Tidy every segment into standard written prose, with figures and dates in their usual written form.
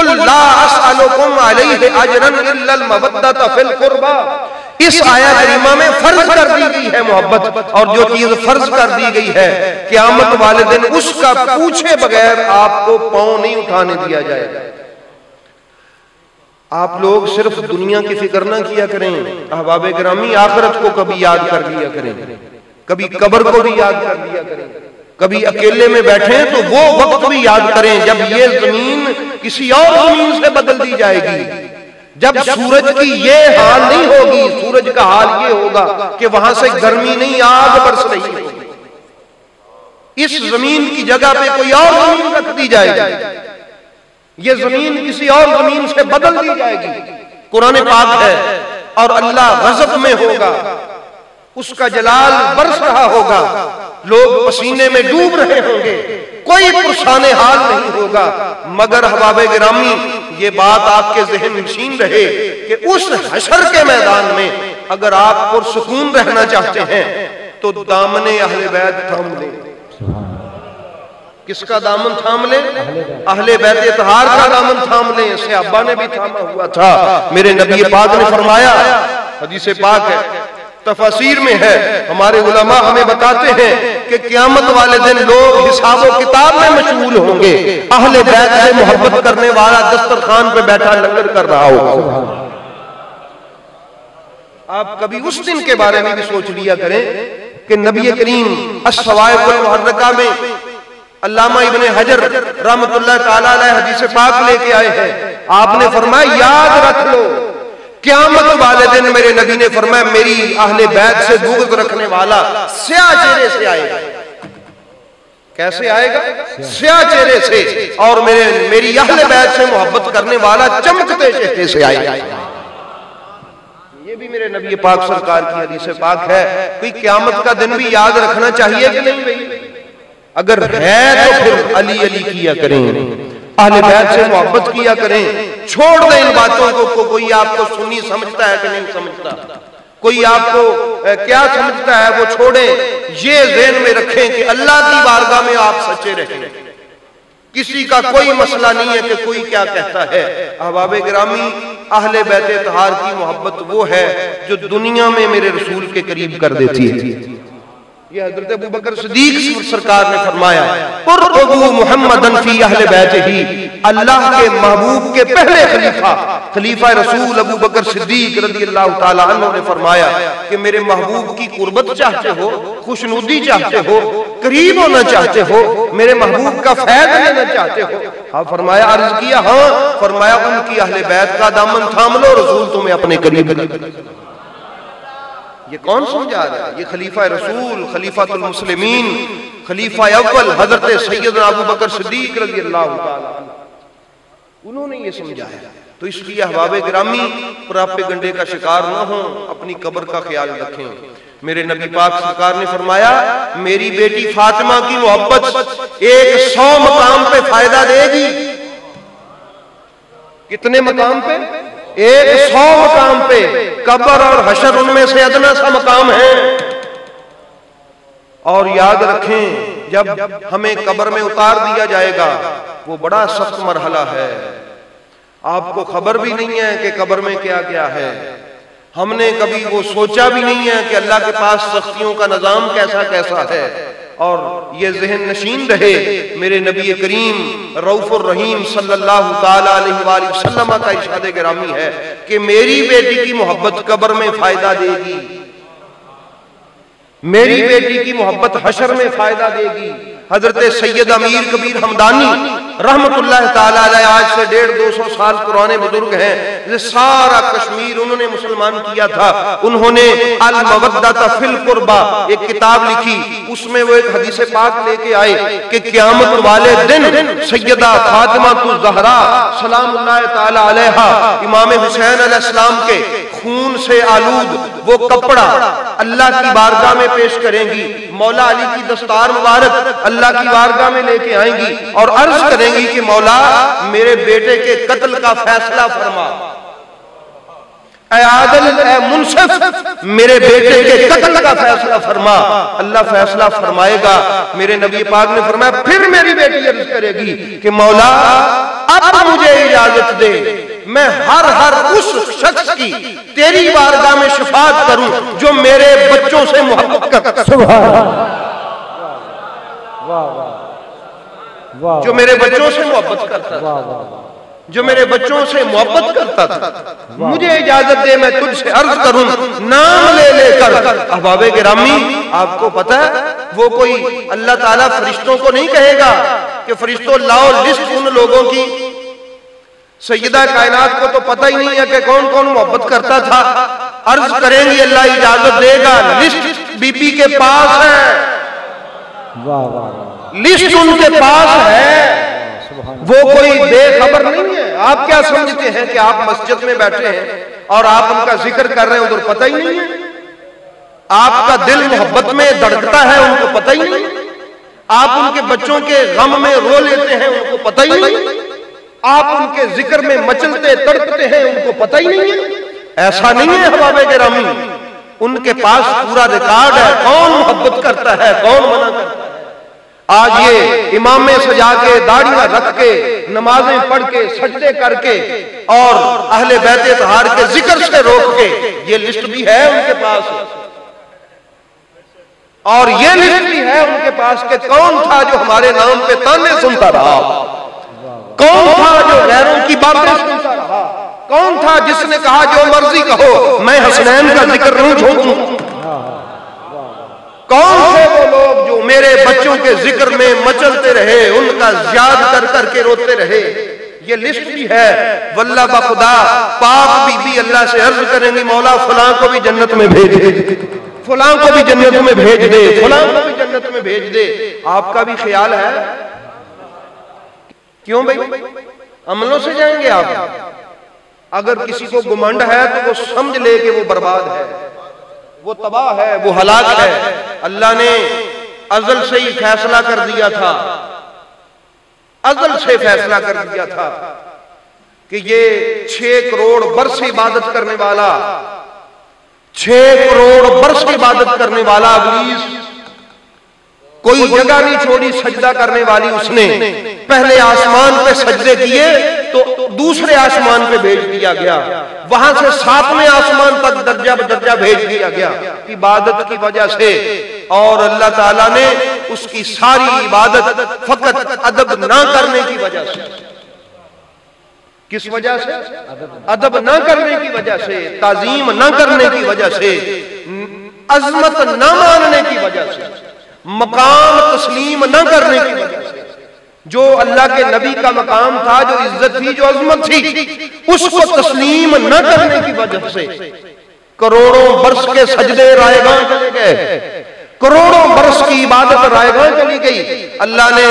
कुल ला असअलुकुम अलैहि अजरन इल्लल मवद्दत फिल कुर्बा। इस आयत करीमा में फर्ज कर दी गई है मोहब्बत, और जो चीज फर्ज कर दी गई है क़यामत वाले दिन उसका पूछे बगैर आपको पांव नहीं उठाने दिया जाएगा। आप लोग सिर्फ दुनिया की फिक्र ना किया करें अहबाब गिरामी, आखिरत को कभी याद कर लिया करें, कभी कब्र को भी याद कर लिया करें, कभी अकेले में बैठे तो वो वक्त भी याद करें जब ये जमीन किसी और जमीन से बदल दी जाएगी, जब सूरज की ये हाल नहीं होगी, सूरज का हाल ये होगा कि वहां से गर्मी नहीं आग बरस रही होगी, इस जमीन की जगह पे कोई और जमीन रख दी जाएगी, ये जमीन किसी और जमीन से बदल दी जाएगी। कुरान पाक है, और अल्लाह गजब में होगा, उसका जलाल बरस रहा होगा, लोग पसीने में डूब रहे होंगे, कोई पुरसाने हाल नहीं होगा। मगर हबाबे गिरामी ये बात आपके ज़हन नशीन रहे कि उस हशर के मैदान में अगर आप पुरसुकून रहना चाहते हैं तो दामने अहले बैत थाम लें। किसका दामन थाम ले? अहले बैत इत्तहार का दामन थाम ले। सहाबा ने भी थामा हुआ था। मेरे नबी पाक ने फरमाया, हदीस पाक है, तफसीर में है, हमारे उलमा हमें बताते हैं कि क़यामत वाले दिन लोग हिसाब व किताब में मशगूल होंगे, अहले बैत से मोहब्बत करने वाला दस्तरखान पे बैठा लंगर कर रहा होगा। आप कभी उस दिन के बारे में भी सोच लिया करें कि नबी करीम अस्सवाइकुल मुहर्रका में अल्लामा इब्ने हजर रहमतुल्लाह ताला अलैह हदीस पाक लेके आए हैं। आपने फरमाया, याद रख लो क़यामत वाले दिन मेरे नबी ने फरमाया मेरी अहले बैत से दूर रखने वाला स्याह चेहरे से आएगा। कैसे आएगा? स्याह चेहरे से। और मेरी अहले बैत से मोहब्बत करने वाला चमकते चेहरे से आएगा। ये भी मेरे नबी पाक सरकार की हदीस पाक है। कोई क़यामत का दिन भी याद रखना चाहिए कि नहीं भाई? अगर है तो फिर अली अली किया करें, अहले बैत से मोहब्बत किया करें, छोड़ दें इन बातों को। कोई आपको सुन्नी समझता है कि नहीं समझता, कोई आपको क्या समझता है वो छोड़ें। ये ज़हन में रखें कि अल्लाह की बारगाह में आप सच्चे रहें। किसी का कोई मसला नहीं है कि कोई क्या कहता है। अहबाब गिरामी, अहले बैत इत्तहार की मोहब्बत वो है जो दुनिया में मेरे रसूल के करीब कर देती है। ये हज़रत अबू बकर सिद्दीक सरकार ने फरमाया, कुर्बू मुहम्मदन फी अहले बैतिही, अल्लाह के महबूब के पहले खलीफा रसूल अबू बकर सिद्दीक रज़ियल्लाहु ताला अन्हु ने फरमाया कि मेरे महबूब की कुर्बत चाहते हो, खुशनुदी चाहते हो, करीब होना चाहते हो, मेरे महबूब का फैज़ लेना चाहते हो? हाँ फरमाया। अर्ज किया हाँ। फरमाया उनकी अहले बैत का दामन थाम लो, रसूल तुम्हें अपने करीब कर। ये कौन समझा रहा है? ये खलीफा रसूल, खलीफातुल मुस्लिमीन, खलीफा अव्वल हजरत सैयदना अबू बकर सिद्दीक रज़ियल्लाहु ताला उन्होंने ये समझाया। तो इसलिए अहबाब गिरामी प्रोपेगेंडे का शिकार न हो, अपनी कब्र का ख्याल रखें। मेरे नबी पाक सरकार ने फरमाया मेरी बेटी फातिमा की मोहब्बत 100 मकाम पे फायदा देगी। कितने मकाम पे? 100 मकाम पे। कब्र और हशर उनमें से अदना सा मकाम है। और याद रखें जब हमें कब्र में उतार दिया जाएगा वो बड़ा सख्त मरहला है। आपको खबर भी नहीं है कि कब्र में क्या क्या है। हमने कभी वो सोचा भी नहीं है कि अल्लाह के पास सख्तियों का निजाम कैसा कैसा है। और ये ज़हन नशीन रहे, मेरे नबी करीम रऊफ़ुर रहीम सल्लल्लाहु ताला अलैहि वसल्लम का इरशाद गिरामी है कि मेरी बेटी की मोहब्बत कब्र में फायदा देगी, मेरी बेटी की मोहब्बत हशर में फायदा देगी। हजरत सैयद अमीर कबीर हमदानी रहमतुल्लाह ताला अलैह, आज से 150-200 साल पुराने बुजुर्ग हैं। सारा कश्मीर उन्होंने मुसलमान किया था। उन्होंने अल मवद्दत फिल कुर्बा एक किताब लिखी, उसमें वो एक हदीस पाक लेके आए कि क़यामत वाले दिन सैयदा फातिमा ज़हरा सलामुल्लाह ताला अलैहा इमाम हुसैन अलैहिस्सलाम के खून से आलूद वो कपड़ा अल्लाह की बारगाह में पेश करेंगी। मौला अली की दस्तार मुबारक अल्लाह की बारगाह में लेके आएंगी और अर्ज करेंगी कि मौला मेरे बेटे के कत्ल का फैसला फरमा। ऐ आदिल, ऐ मुनसिफ, मेरे बेटे के कत्ल का फैसला फरमा। अल्लाह फैसला फरमाएगा। मेरे नबी पाक ने फरमाया, फिर मेरी बेटी अर्ज करेगी कि मौला अब मुझे इजाजत दे, मैं हर उस शख्स की तेरी बारगाह में शफाअत करूं जो मेरे बच्चों से मोहब्बत करता, जो मेरे बच्चों से मोहब्बत करता, जो मेरे बच्चों से मोहब्बत करता था। मुझे इजाजत दे, मैं तुझसे अर्ज करूं नाम ले लेकर। अहबाबे गिरामी, आपको पता है वो कोई अल्लाह ताला फरिश्तों को नहीं कहेगा कि फरिश्तों लाओ लिस्ट उन लोगों की। सैयदा कायनात को तो पता ही नहीं है कि कौन कौन मोहब्बत करता था। अर्ज करेंगी, अल्लाह इजाजत देगा, लिस्ट बीबी के पास है, लिस्ट उनके पास है, वो कोई बेखबर नहीं है। आप क्या समझते हैं कि आप मस्जिद में बैठे हैं और आप उनका जिक्र कर रहे हैं, उधर पता ही नहीं है। आपका दिल मोहब्बत में धड़कता है, उनको पता ही नहीं। आप उनके बच्चों के गम में रो लेते हैं, उनको पता ही नहीं। आप उनके जिक्र में मचलते तड़पते हैं, उनको पता ही नहीं है। ऐसा नहीं है अहबाबे गिरामी, उनके पास पूरा रिकॉर्ड है, कौन मोहब्बत करता है, कौन मना करता है। आज ये इमामें सजा के, दाढ़ियां रख के, नमाजें पढ़ के, सजदे करके और अहले बैत तहार के जिक्र से रोक के, ये लिस्ट भी है उनके पास। और ये लिस्ट भी है उनके पास कि कौन था जो हमारे नाम पे ताने सुनता रहा, कौन था जो गैरों की बातें सुनता रहा, कौन था जिसने कहा जो मर्जी कहो मैं हसनैन का जिक्र नहीं छोड़ूं। कौन थे वो लोग जो मेरे बच्चों के जिक्र में मचलते रहे, उनका याद कर करके रोते रहे। ये लिस्ट भी है। वल्लाह बखुदा पाक बीबी अल्लाह से अर्ज करेंगी, मौला फलां को भी जन्नत में भेज दे, फलां को भी जन्नत में भेज दे, फलां को भी जन्नत में भेज दे। आपका भी ख्याल है? क्यों भाई, अमलों से जाएंगे आप? अगर किसी को गुमंड है तो वो समझ ले कि वो बर्बाद है, वो तबाह है, वो हलाक है। अल्लाह ने अज़ल से ही फैसला कर दिया था, अज़ल से फैसला कर दिया था कि ये 6 करोड़ बरस इबादत करने वाला, 6 करोड़ बरस इबादत करने वाला इब्लीस कोई जगह नहीं छोड़ी सजदा करने वाली। उसने पहले आसमान पे सजदे किए तो दूसरे आसमान पे भेज दिया गया, वहां से 7वें आसमान तक दर्जा बदर्जा भेज दिया गया इबादत की वजह से। और अल्लाह ताला ने उसकी सारी इबादत फकत अदब ना करने की वजह से, किस वजह से? अदब ना करने की वजह से, ताजीम ना करने की वजह से, अजमत ना मानने की वजह से, मकाम तस्लीम न करने की वजह से, जो अल्लाह के नबी का मकाम था, जो इज्जत थी, जो अजमत थी, उसको तस्लीम न करने की वजह से करोड़ों बरस के सजदे रायगां चले गए, करोड़ों बरस की इबादत रायगां चली गई। अल्लाह ने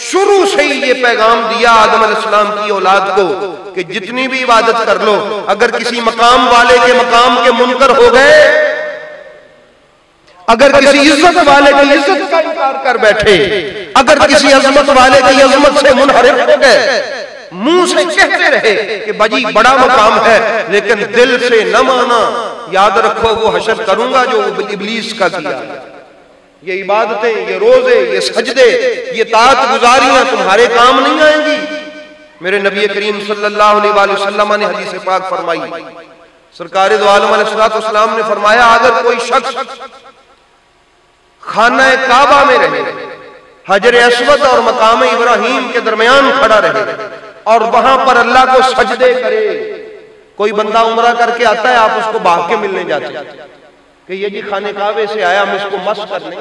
शुरू से ही ये पैगाम दिया आदम अलैहिस्सलाम की औलाद को कि जितनी भी इबादत कर लो, अगर किसी मकाम वाले के मकाम के मुनकर हो गए, अगर किसी इज्जत वाले की इज्जत का इनकार कर बैठे, अगर किसी अजमत वाले की अजमत से मुनहरिफ हो गए, मुंह से कहते रहे कि बाजी बड़ा मकाम है, लेकिन दिल से न माना, याद रखो वो हशर करूंगा जो इब्लीस का किया। ये इबादतें, ये रोजे, ये सजदे, ये तात गुजारियां तुम्हारे काम नहीं आएंगी। मेरे नबी करीम सल्लल्लाहु अलैहि वसल्लम ने हदीस पाक फरमाई, सरकार दो आलम अलैहिस्सलातु वस्सलाम ने फरमाया, अगर कोई शख्स खाना काबा में रहे, हजर अस्वद और मकाम इब्राहिम के दरमियान खड़ा रहे और वहां पर अल्लाह को सजदे करे। कोई बंदा उम्रा करके आता है, आप उसको भाग के मिलने जाते हैं कि ये जी खाने काबे से आया, हम उसको मस करने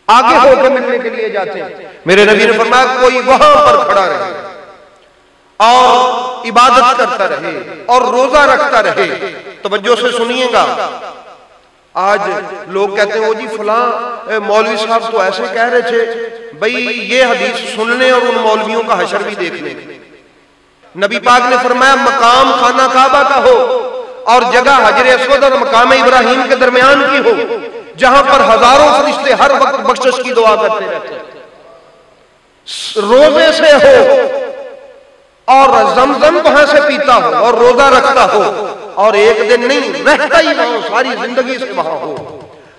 आगे होकर मिलने के लिए जाते हैं। मेरे नबी ने फरमाया, कोई वहां पर खड़ा रहे और इबादत करता रहे और रोजा रखता रहे। तवज्जो से सुनिएगा, आज लोग कहते हैं वो जी फलां मौलवी साहब तो ऐसे कह रहे थे, भाई ये हदीस सुनने और उन मौलवियों का हशर भी देखने। नबी पाक ने फरमाया, मकाम खाना काबा का हो और जगह हजर अस्वद और मकाम इब्राहिम के दरमियान की हो, जहां पर हजारों फरिश्ते हर वक्त बख्शिश की दुआ करते रहते, रोजे से हो और जमजम वहां से पीता हो और रोजा रखता हो, और एक दिन नहीं, रहता ही वहां, सारी जिंदगी से वहां हो।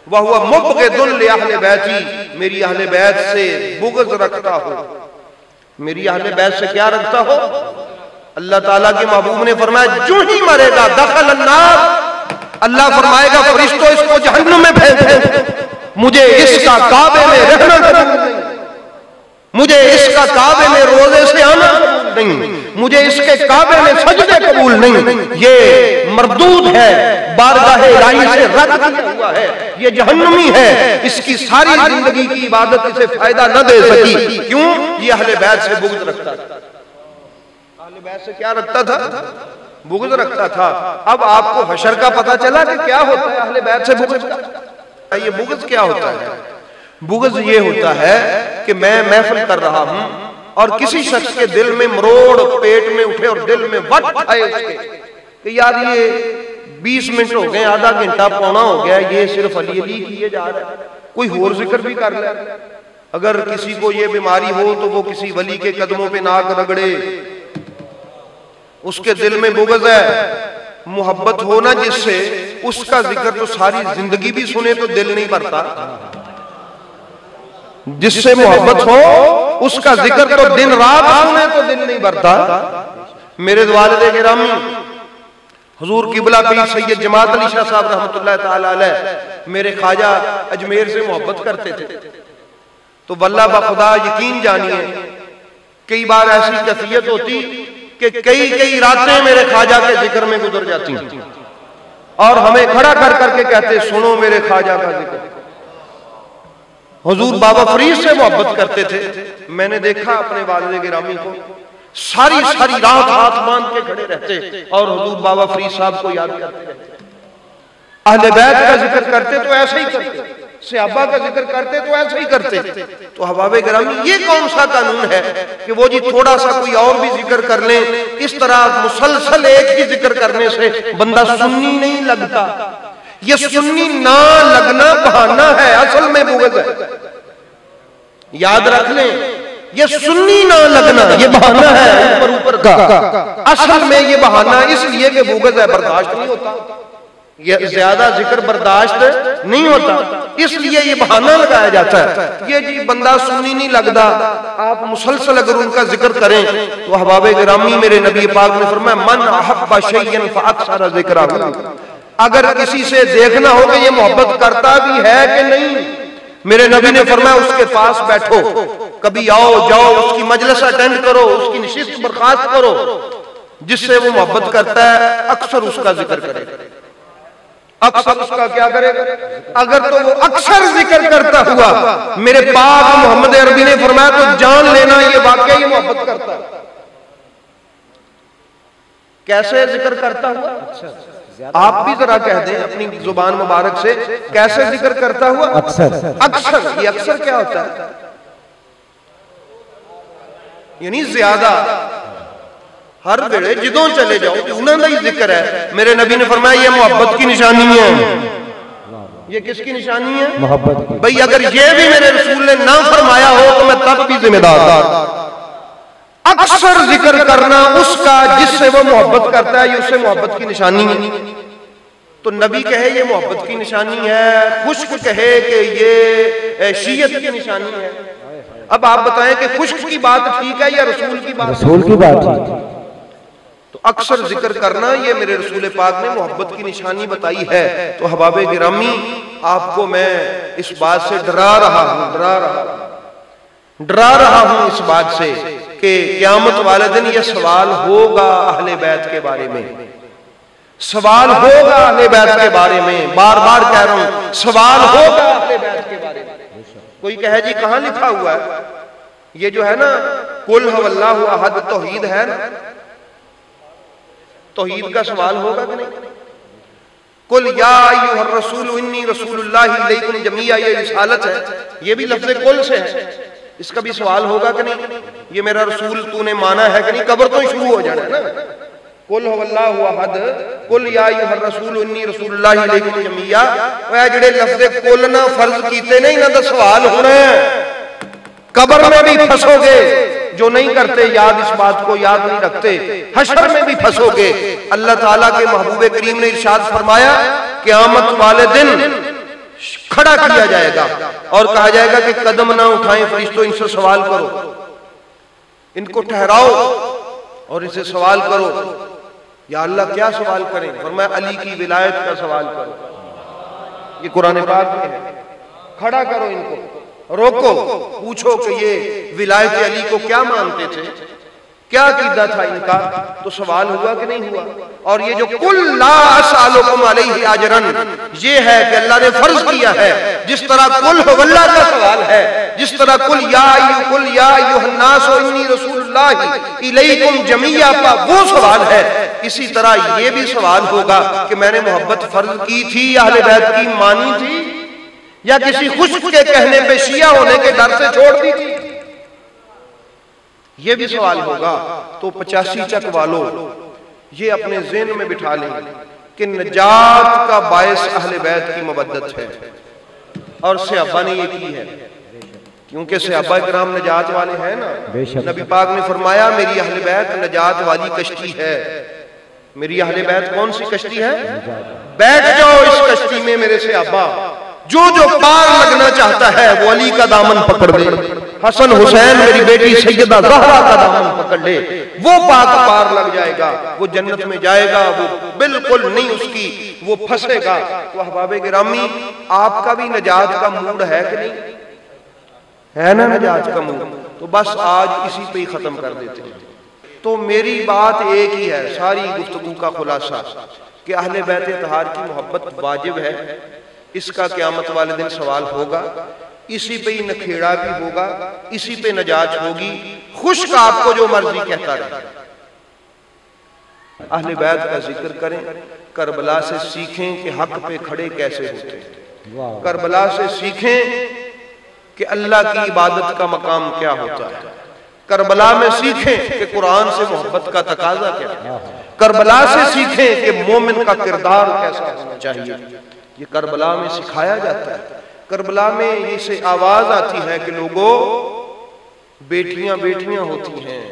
वह हुआ मुबग़िदुन li अहले बैती, मेरी अहले बैत से बुग़्ज़ रखता हो। मेरी अहले बैत से क्या रखता हो? अल्लाह ताला के महबूब ने फरमाया जो ही मरेगा दखल अन्नार, अल्लाह फरमाएगा फरिश्तों इसको जहन्नुम में फेंक दो। मुझे इसका काबे में रहना कबूल नहीं, मुझे इसका काबे में रोजे से आना कबूल नहीं, मुझे इसके काबे में सजदे कबूल नहीं, ये मरदूद है, बारगाहे इलाही से रद्द किया हुआ है, ये जहन्नुमी है, इसकी सारी जिंदगी की इबादत इसे फायदा न दे सकी। क्यों? ये अहले बैत से बुग़्ज़ रखता था। अहले बैत से क्या रखता था? बुग़्ज़ रखता था। अब आपको हशर का पता चला कि क्या होता है अहले बैत से बुग़्ज़ का। ये बुग़्ज़ क्या होता है? बुग़्ज़ ये होता है कि मैं महफिल कर रहा हूं और किसी शख्स के दिल में मरोड़ पेट में उठे और दिल में वट आए उसके कि यार ये 20 मिनट हो गए, आधा घंटा पौना हो गया, ये सिर्फ अली अली किए जा रहा है, कोई और जिक्र भी कर ले। अगर किसी को ये बीमारी हो तो वो किसी वली के कदमों पे नाक रगड़े, उसके दिल में बुग़्ज़ है, मोहब्बत हो ना जिससे, उसका जिक्र तो सारी जिंदगी भी सुने तो दिल नहीं भरता। जिससे मोहब्बत हो उसका जिक्र तो दिन रात सुने तो दिल नहीं भरता। मेरे वालिद गिरामी हुजूर किबला पीर सैयद जमात अली शाह साहब रहमतुल्लाह ताला अलैह मेरे ख्वाजा अजमेर से मोहब्बत करते थे। तो वल्लाह बखुदा यकीन जानिए कई बार ऐसी कैफियत होती कि कई कई रातें मेरे ख्वाजा के जिक्र में गुजर जाती और हमें खड़ा कर करके कहते सुनो मेरे ख्वाजा का जिक्र। हुजूर बाबा फरीद से मोहब्बत करते थे। मैंने देखा अपने वालिद गिरामी को सारी सारी रात हाथ बांध के खड़े रहते और हुजूर बाबा फरीद साहब को याद करते रहते। अहले बैत का जिक्र करते तो ऐसे ही करते, सहाबा का जिक्र करते तो ऐसे ही करते। तो अहबाब गिरामी ये कौन सा कानून है कि वो जी थोड़ा सा कोई और भी जिक्र कर ले, इस तरह मुसलसल एक ही जिक्र करने से बंदा सुन्नी नहीं लगता। ये सुन्नी ना लगना बहाना है, असल में बुग़्ज़ है। याद रख लें, ये सुन्नी ना लगना ये बहाना है ऊपर ऊपर का, असल में ये बहाना इसलिए कि बुग़्ज़ है, बर्दाश्त नहीं होता, ये ज्यादा जिक्र बर्दाश्त नहीं होता, इसलिए ये बहाना लगाया जाता है। ये जी बंदा सुन्नी नहीं लगता, आप मुसलसल अगर उनका जिक्र करें तो अहबाब गिरामी मेरे नबी पाक ने फरमाया मन अहब्बा शैयन फअक्सर ज़िक्रहू, अगर किसी से देखना हो कि ये मोहब्बत करता भी है कि नहीं, मेरे नबी ने फरमाया उसके पास बैठो, कभी आओ जाओ, उसकी मजलिस अटेंड करो, उसकी नशिस्त बर्खास्त करो, जिससे वो मोहब्बत करता है अक्सर उसका जिक्र करेगा। अक्सर उसका क्या करेगा? अगर तो वो अक्सर जिक्र करता हुआ मेरे पाक मोहम्मद अरबी ने फरमाया तो जान लेना ये वाकई मोहब्बत करता है। कैसे जिक्र करता हुआ? आप भी जरा कह दें अपनी जुबान मुबारक से, कैसे जिक्र करता हुआ? अक्सर। अक्सर, ये अक्सर क्या होता है? यानी ज्यादा, हर वेले जिदों चले जाओ उन्होंने ही जिक्र है। मेरे नबी ने फरमाया ये मोहब्बत की निशानी है। ये किसकी निशानी है? मोहब्बत की। भाई अगर ये भी मेरे रसूल ने ना फरमाया हो तो मैं तब भी जिम्मेदार। अक्सर जिक्र करना उसका जिससे वो मोहब्बत करता है, ये उससे मोहब्बत की निशानी है। तो नबी कहे ये मोहब्बत की निशानी है, खुश्क कहे कि ये शीयत की निशानी है। अब आप बताएं कि खुश्क की बात ठीक है या रसूल की बात? रसूल की बात ठीक। तो अक्सर जिक्र करना ये मेरे रसूल पाक ने मोहब्बत की निशानी बताई है। तो अहबाब गिरामी आपको मैं इस बात से डरा रहा हूं इस बात से कि क़यामत वाले दिन ये सवाल होगा अहले बैत के बारे में, सवाल होगा अहले बैत के बारे में, बार बार कह रहा हूं सवाल होगा अहले बैत के बारे में। कोई कहे जी कहां लिखा हुआ है? ये जो है ना कुल हुवल्लाहु अहद तौहीद है ना, तौहीद का सवाल होगा कि नहीं? कुल या अय्युहर रसूल इन्नी रसूलुल्लाहि इलैकुम जमीआ, ये रिसालत है, ये भी लफ्ज़ कुल से है, इसका भी सवाल होगा कि नहीं? ये मेरा रसूल तूने माना है कि नहीं? कब्र तो ही शुरू हो जाना है ना। कुल हुवल्लाहु अहद, कुल या अय्युहर रसूल इन्नी रसूलुल्लाहि इलैकुम जमीआ, ओए जेड़े लफ्ज़ कुल ना फर्ज कीते ने, इन्हां दा सवाल होना है। कब्र में भी फसोगे, जो नहीं करते याद, इस बात को याद नहीं रखते, हशर में भी फंसोगे। अल्लाह ताला के महबूब करीम ने इरशाद फरमाया क़यामत वाले दिन खड़ा किया जाएगा और कहा जाएगा कि कदम ना उठाएं फरिश्तों, इनसे सवाल करो, इनको ठहराओ और इनसे सवाल करो। या अल्लाह क्या सवाल करें? फरमाया अली की विलायत का सवाल करो। ये कुरान पाक में है। खड़ा करो इनको, रोको, पूछो कि ये विलायत अली को क्या मानते थे, क्या अकीदा था इनका। तो सवाल हुआ कि नहीं हुआ? और ये जो कुल ला असअलुकुम अलैहि अजरन, ये है कि अल्लाह ने फर्ज किया है, जिस तरह कुल हुवल्लाह का सवाल है, जिस तरह कुल या अय्युहन्नास इन्नी रसूलुल्लाहि इलैकुम जमीआ का वो सवाल है, इसी तरह ये भी सवाल होगा कि मैंने मोहब्बत फर्ज की थी, अहले बैत की मानी थी, या किसी खुश्क के कहने पे शिया होने के डर से छोड़ दी थी। ये भी सवाल होगा। तो 85 चक वालों, ये अपने ज़हन में बिठा लेंगे कि नजात का बायस अहले बैत की मवद्दत है, और सहाबा ने ये की है, क्योंकि सहाबा किराम नजात वाले हैं ना। नबी पाक ने फरमाया मेरी अहले बैत नजात वाली कश्ती है। मेरी अहले बैत कौन सी कश्ती है? बैठ जाओ इस कश्ती में मेरे सहाबा, जो जो पार लगना चाहता है वो अली का दामन पकड़ ले, हसन हुसैन मेरी बेटी सैयदा ज़हरा का दामन पकड़ ले, वो पार लग जाएगा, वो जन्नत में जाएगा, वो बिल्कुल नहीं उसकी वो फंसेगा। तो अहबाबे गिरामी, आपका भी नजात का मूड है कि नहीं है? ना नजात का मूड। तो बस आज इसी पे ही खत्म कर देते हैं। तो मेरी बात एक ही है, सारी गुफ्तगू का खुलासा, कि अहले बैत तहार की मोहब्बत वाजिब है, इसका क़यामत वाले दिन सवाल होगा, इसी पे ही नखेड़ा भी होगा, इसी पे नजात होगी। खुश्क आपको जो मर्जी कहता रहे, अहले बैत का जिक्र करें, करबला से सीखें कि हक पे खड़े कैसे होते हैं, करबला से सीखें कि अल्लाह की इबादत का मकाम क्या होता है, करबला में सीखें कि कुरान से मोहब्बत का तकाजा क्या है, करबला से सीखें कि मोमिन का किरदार कैसा होना चाहिए। ये करबला में सिखाया जाता है। करबला में इसे आवाज आती है कि लोगों, बेटियां बेटियां होती हैं,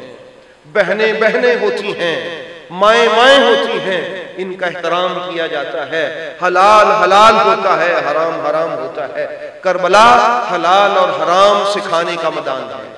बहनें बहनें होती हैं, माएँ माएँ होती हैं, इनका एहतराम किया जाता है, हलाल हलाल होता है, हराम हराम होता है। करबला हलाल और हराम सिखाने का मैदान है।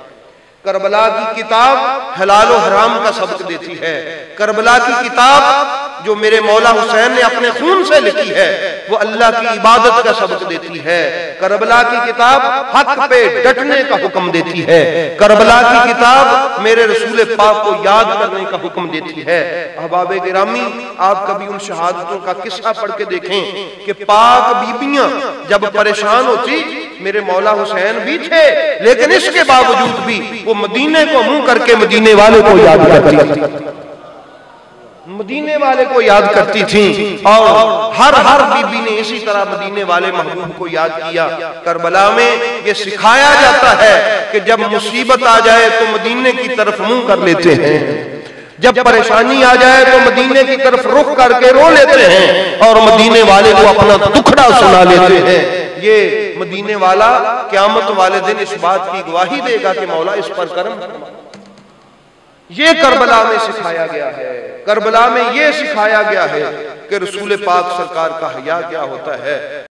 करबला की किताब हलाल और हराम का सबक देती है। करबला की किताब जो मेरे मौला हुसैन ने अपने खून से लिखी है, वो अल्लाह की इबादत का सबक देती है। करबला की किताब हक पे डटने का हुक्म देती है। करबला की किताब मेरे रसूल पाक को याद करने का हुक्म देती है। अहबाबे गिरामी, आप कभी उन शहादतों का किस्सा पढ़ के देखें कि पाक बीबियां जब परेशान होती, मेरे मौला हुसैन भी थे, लेकिन इसके बावजूद भी वो मदीने को मुंह करके मदीने वाले को याद करती थी, मदीने वाले को याद करती थी। और हर बीबी ने इसी तरह मदीने वाले महबूब को याद किया। करबला में ये सिखाया जाता है कि जब मुसीबत आ जाए तो मदीने की तरफ मुंह कर लेते हैं, जब परेशानी आ जाए तो मदीने की तरफ रुख करके रो लेते हैं और मदीने वाले को अपना दुखड़ा सुना लेते हैं। ये मदीने वाला क़यामत वाले दिन इस बात की गवाही देगा कि मौला इस पर करम। ये करबला में सिखाया गया है। करबला में ये सिखाया गया है कि रसूल पाक सरकार का हया क्या होता है।